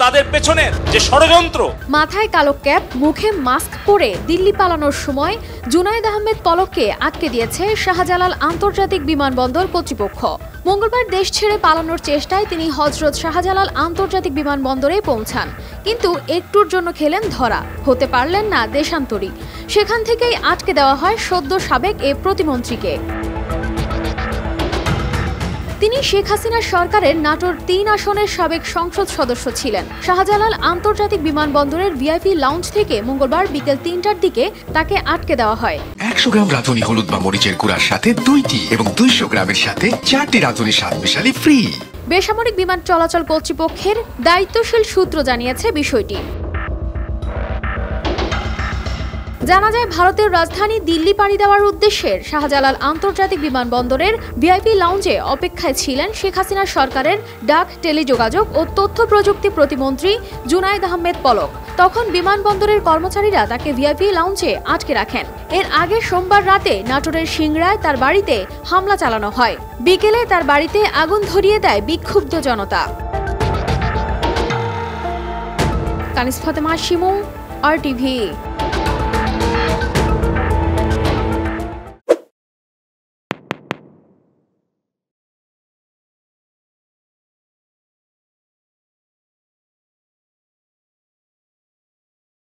তাদের পেছনের যে ষড়যন্ত্র। মাথায় কালো ক্যাপ, মুখে মাস্ক পরে দিল্লি পালানোর সময় জুনায়েদ আহমেদ পলককে আটকে দিয়েছে শাহজালাল আন্তর্জাতিক বিমানবন্দর কর্তৃপক্ষ। মঙ্গলবার দেশ ছেড়ে পালানোর চেষ্টায় তিনি হযরত শাহজালাল আন্তর্জাতিক বিমানবন্দরে পৌঁছান, কিন্তু একটুর জন্য খেলেন ধরা, হতে পারলেন না দেশান্তরী। সেখান থেকেই আটকে দেওয়া হয় সদ্য সাবেক এ প্রতিমন্ত্রীকে। তিনি শেখ হাসিনার সরকারের নাটোর ৩ আসনের সাবেক সংসদ সদস্য ছিলেন। শাহজালাল আন্তর্জাতিক বিমানবন্দরের ভিআইপি লাউঞ্জ থেকে মঙ্গলবার বিকেল ৩টার দিকে তাকে আটকে দেওয়া হয়। ১০০ গ্রাম রাঁধুনি হলুদ বা মরিচের গুঁড়ার সাথে 2টি এবং ২০০ গ্রামের সাথে 4টি রাঁধুনি স্বাদ মিশালি ফ্রি। বেসামরিক বিমান চলাচল কর্তৃপক্ষের দায়িত্বশীল সূত্র জানিয়েছে বিষয়টি। জানা যায়, ভারতের রাজধানী দিল্লি পাড়ি দেওয়ার উদ্দেশ্যে শাহজালাল আন্তর্জাতিক বিমানবন্দরের ভিআইপি লাউঞ্জে অপেক্ষায় ছিলেন শেখ হাসিনার সরকারের ডাক, টেলিযোগাযোগ ও তথ্য প্রযুক্তি প্রতিমন্ত্রী জুনায়েদ আহমেদ পলক। তখন বিমানবন্দরের কর্মচারীরা তাকে ভিআইপি লাউঞ্জে আটকে রাখেন। এর আগে সোমবার রাতে নাটোরের সিংড়ায় তার বাড়িতে হামলা চালানো হয়। বিকেলে তার বাড়িতে আগুন ধরিয়ে দেয় বিক্ষুব্ধ জনতা। কানিস ফাতেমা শিমু, RTV।